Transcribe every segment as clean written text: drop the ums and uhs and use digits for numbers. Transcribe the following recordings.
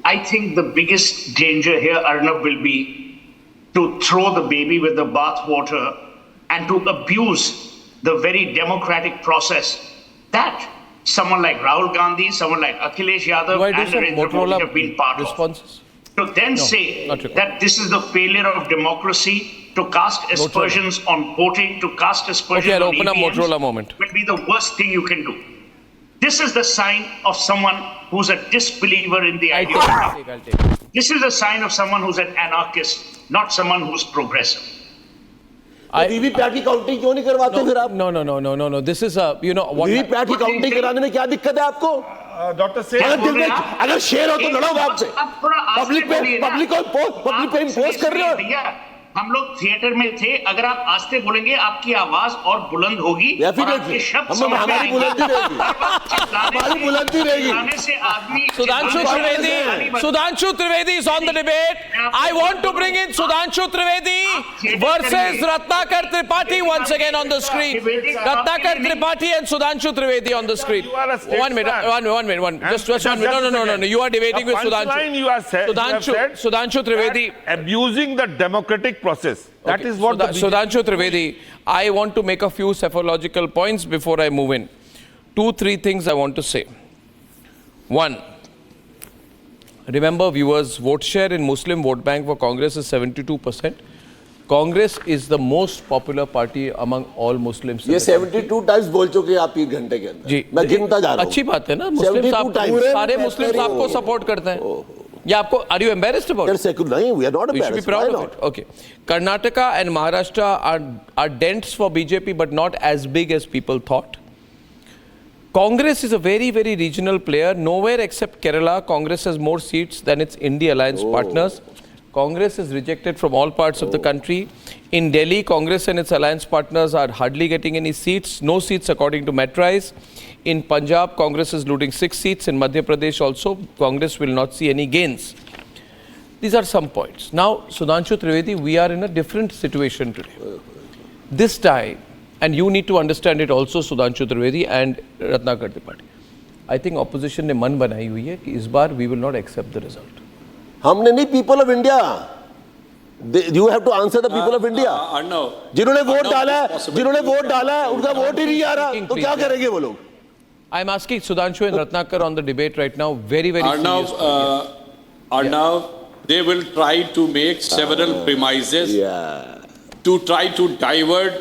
I think the biggest danger here, Arnab, will be to throw the baby with the bathwater and to abuse the very democratic process that someone like Rahul Gandhi, someone like Akhilesh Yadav, and Narendra Modi have been part responses? of. To then say that this is the failure of democracy, to cast aspersions on voting, to cast aspersions on EVMs, will be the worst thing you can do. This is the sign of someone who's a disbeliever in the ideology. This is a sign of someone who's an anarchist, not someone who's progressive. VVPAT की counting क्यों नहीं करवाते फिर आप? No. This is VVPAT की counting कराने में क्या दिक्कत है आपको? डॉक्टर सेठ, अगर शेर हो तो लड़ो बाप से। पब्लिक पे इम्पोज कर रहे हो। हम लोग थिएटर में थे, अगर आप आस्ते बोलेंगे आपकी आवाज और बुलंद होगी और आपके शब्द हमारी बुलंदी रहेगी। Sudhanshu Trivedi is on the debate. I want to bring in Sudhanshu Trivedi versus Ratnakar Tripathi once again on the screen. Ratnakar Tripathi and Sudhanshu Trivedi on the screen. 1 minute. Just 1 minute. No. You are debating with Sudhanshu. Sudhanshu Trivedi. Abusing the democratic process. That is what Sudhanshu Trivedi, I want to make a few psephological points before I move in. 2-3 things I want to say. 1. Remember, viewers, vote share in Muslim vote bank for Congress is 72%. Congress is the most popular party among all Muslims. ये 72 times बोल चुके हैं आप 3 घंटे के अंदर। जी, मैं गिनता जा रहा हूँ। अच्छी बात है ना, मुस्लिम सारे मुस्लिम आपको सपोर्ट करते हैं। या आपको, are you embarrassed about it? नहीं, we are not embarrassed. We should be proud of it. Okay. Karnataka and Maharashtra are dents for BJP, but not as big as people thought. Congress is a very, very regional player. Nowhere except Kerala, Congress has more seats than its India alliance partners. Congress is rejected from all parts of the country. In Delhi, Congress and its alliance partners are hardly getting any seats. No seats according to Metrise. In Punjab, Congress is losing 6 seats. In Madhya Pradesh also, Congress will not see any gains. These are some points. Now, Sudhanshu Trivedi, we are in a different situation today. This time, and you need to understand it also, Sudhanshu Trivedi and Ratnakar Tripathi. I think opposition ने मन बनाई हुई है कि इस बार we will not accept the result. हमने नहीं, people of India. You have to answer the people of India. जिन्होंने वोट डाला है, उनका वोट ही नहीं आ रहा, तो क्या करेंगे वो लोग? I am asking Sudhanshu and Ratnakar on the debate right now, very serious. Arnav, they will try to make several premises to try to divert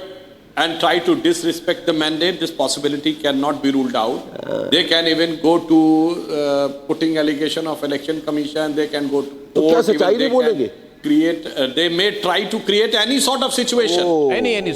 and try to disrespect the mandate. This possibility cannot be ruled out. They can even go to putting allegation of election commission. They can go to court. They may try to create any sort of situation.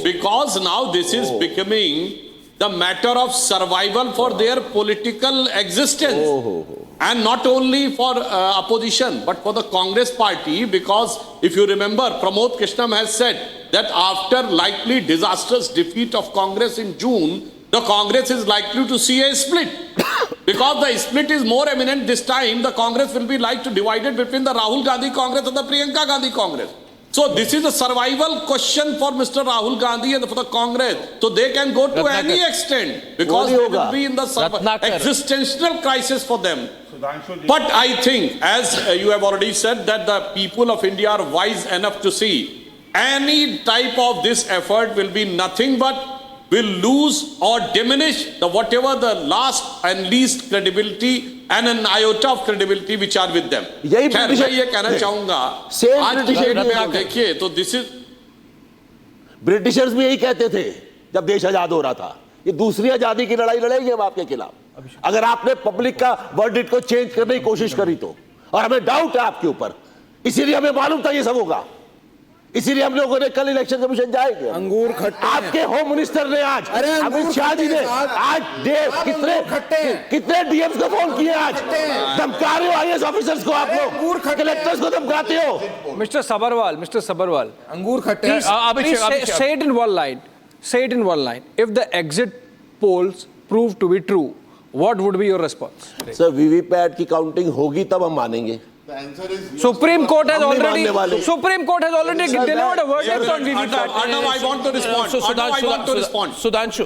Because now this is becoming the matter of survival for their political existence. And not only for opposition, but for the Congress party, because if you remember, Pramod Krishnam has said that after likely disastrous defeat of Congress in June, the Congress is likely to see a split. Because the split is more imminent this time, the Congress will be like to divided between the Rahul Gandhi Congress and the Priyanka Gandhi Congress. So this is a survival question for Mr. Rahul Gandhi and for the Congress. So they can go to any extent because they will be in the existential crisis for them. But I think, as you have already said, that the people of India are wise enough to see any type of this effort will be nothing but will lose or diminish the whatever the last and least credibility and an iota of credibility which are with them. खैर मैं ये कहना चाहूँगा आज की date में आप देखिए तो this is ब्रिटिशर्स भी यही कहते थे जब देश आजाद हो रहा था, ये दूसरी आजादी की लड़ाई लड़ेंगे हम आपके खिलाफ अगर आपने पब्लिक का वर्डिक्ट को चेंज करने की कोशिश करी तो, और हमें डाउट है आपके ऊपर, इसीलिए हमें मालूम था ये सब होगा, इसीलिए हम लोगों ने कल इलेक्शन कमीशन जाएंगे। अंगूर खट्टे आपके होम मिनिस्टर ने आज, अमित शाह जी ने आज कितने डीएम्स को फोन किए, आज धमका रहे हो आईएएस ऑफिसर्स को, आप लोग कलेक्टर्स को धमकाते हो। मिस्टर सबरवाल, अंगूर खट्टे, say it in one line. If the exit polls prove to be true, what would be your response? Sir VVPAT की काउंटिंग होगी तब हम मानेंगे। The answer is yes. Supreme Court has हम नहीं मानने वाले। already delivered a verdict on VVPAT. Arnav, I want to respond. Arnav, I want to respond. Sudhanshu.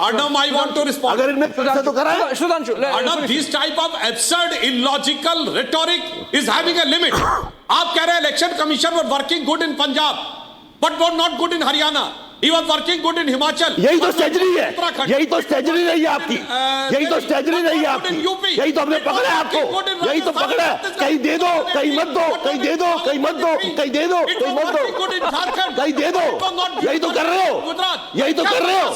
Arnav, I want to respond. अगर इनमें फिर से तो कराए Sudhanshu, Arnav, this type of absurd, illogical rhetoric is having a limit. आप कह रहे हैं election commission was working good in Punjab, but was not good in Haryana. He was working good in Himachal. यही तो strategy है, यही तो strategy रही है आपकी, यही तो स्ट्रेटजी रही है आपकी, यही तो हमने पकड़ा है आपको, यही तो पकड़ा है, कहीं दे दो, कहीं मत दो, कहीं दे दो, कहीं मत दो, कहीं दे दो, कहीं मत दो, कहीं दे दो, यही तो कर रहे हो, यही तो कर रहे हो,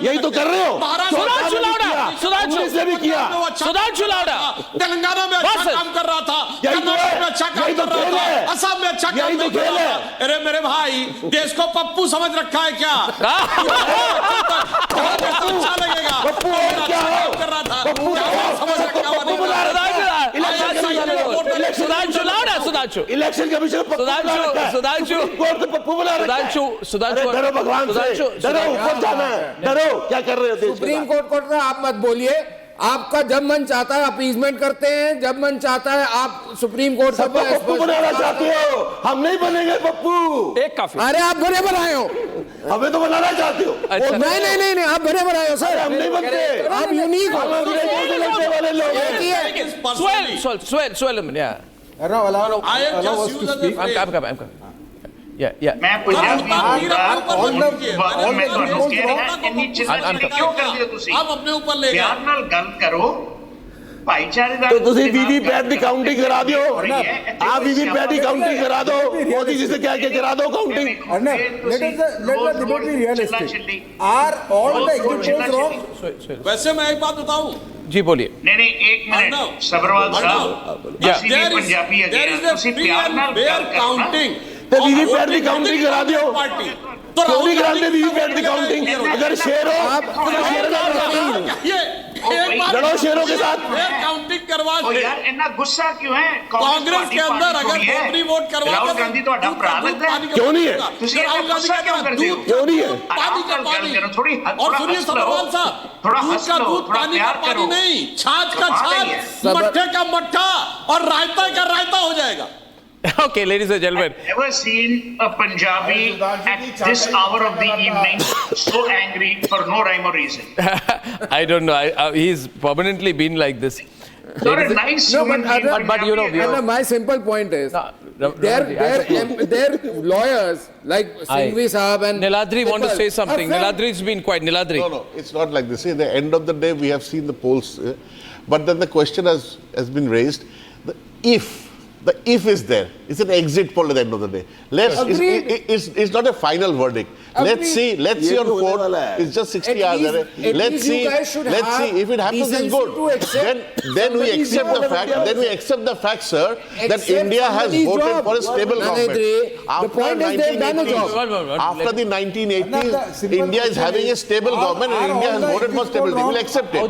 यही तो कर रहे हो, सुधांशु लावड़ा, सुधांशु से भी किया, सुधांशु लावड़ा, तेलंगाना में अच्छा काम कर रहा था, कर्नाटक में अच्छा काम कर रहा था, असम में अच्छा काम कर रहा था। अरे मेरे भाई, देश को पप्पू समझ रखा है क्या? अच्छा लगेगा। पप्पू और क्या हो? कर रहा था। पप्पू समझ रखा हुआ नहीं था। सुधांशु लावड़ा, सुधांशु इलेक्शन कमीशन पप्पू बना रखा है, सुधांशु कोर्ट में पप्पू बना रखा है। सुधांशु अरे डरो भगवान से, डरो ऊपर जाना है, डरो क्या कर रहे हो देश सुप्रीम कोर्ट को आप मत बोलिए। आपका जब मन चाहता है अपीजमेंट करते हैं, जब मन चाहता है आप सुप्रीम कोर्ट से पप्पू बनाना चाहते हो, हम नहीं बनेंगे पप्पू। एक काफी। अरे आप बड़े बनाए हो, हमें तो बनाना चाहते हो। अच्छा। नहीं नहीं नहीं नहीं आप बड़े बनाए हो सर, हम नहीं बनते, आप यूनिक हो, हम अंग्रेजों से लड़ने वाले लोग हैं। Swell a minute, yeah. I have just used the phrase. I'm coming. Yeah. मैं पंजाबी मैं क्यों कर दिया तुसी आप अपने ऊपर ले गए। प्यार नाल गल करो, भाईचारे दा तो तुसी वीवीपैट की काउंटिंग करा दियो, आप वीवीपैट की काउंटिंग करा दो, मोदी जी से कह के करा दो counting. Arnav, let the debate be realistic. Are all the exit polls wrong? वैसे मैं एक बात बताऊं, जी बोलिए। नहीं एक मिनट सबरवाल साहब, असली पंजाबी है there is a तुसी free प्यार and नाल fair गल करो ना। counting। तो वीवीपैट की काउंटिंग करा दियो, क्यों नहीं कराते वीवीपैट की काउंटिंग? अगर शेर हो आप लड़ो शेरों के साथ। काउंटिंग करवा ओ यार इतना गुस्सा क्यों है? कांग्रेस के अंदर अगर दोहरी वोट करवा राहुल गांधी तो अड्डा अपराध लगता है। क्यों नहीं है? राहुल गांधी का क्यों करते हो? क्यों नहीं है? पानी का पानी थोड़ी और सुनिए सबरवाल साहब, थोड़ा दूध हंस का लो, दूध, थोड़ा पानी का प्यार पानी करो। नहीं, छाछ का छाछ, मट्ठे का मट्ठा और रायता का रायता हो जाएगा। Okay, ladies and gentlemen. Ever seen a Punjabi at this hour of the evening so angry for no rhyme or reason? I don't know. He's permanently been like this. You're a nice human being, but you know, Arnav, my simple point is their lawyers like Singhvi Saab and Niladri want to say something. Niladri's been quiet. Niladri. No, it's not like this. See, at the end of the day, we have seen the polls, but then the question has been raised: the if is there. It's an exit poll at the end of the day. It's not a final verdict. Let's see on 4th. It's just 60 hours. Let's see if it happens. It's good. Then we accept the fact. Then we accept the fact, sir, that India has voted for a stable government. The point is they've done a job. After the 1980s, India is having a stable government, and India has voted for stability. We'll accept it.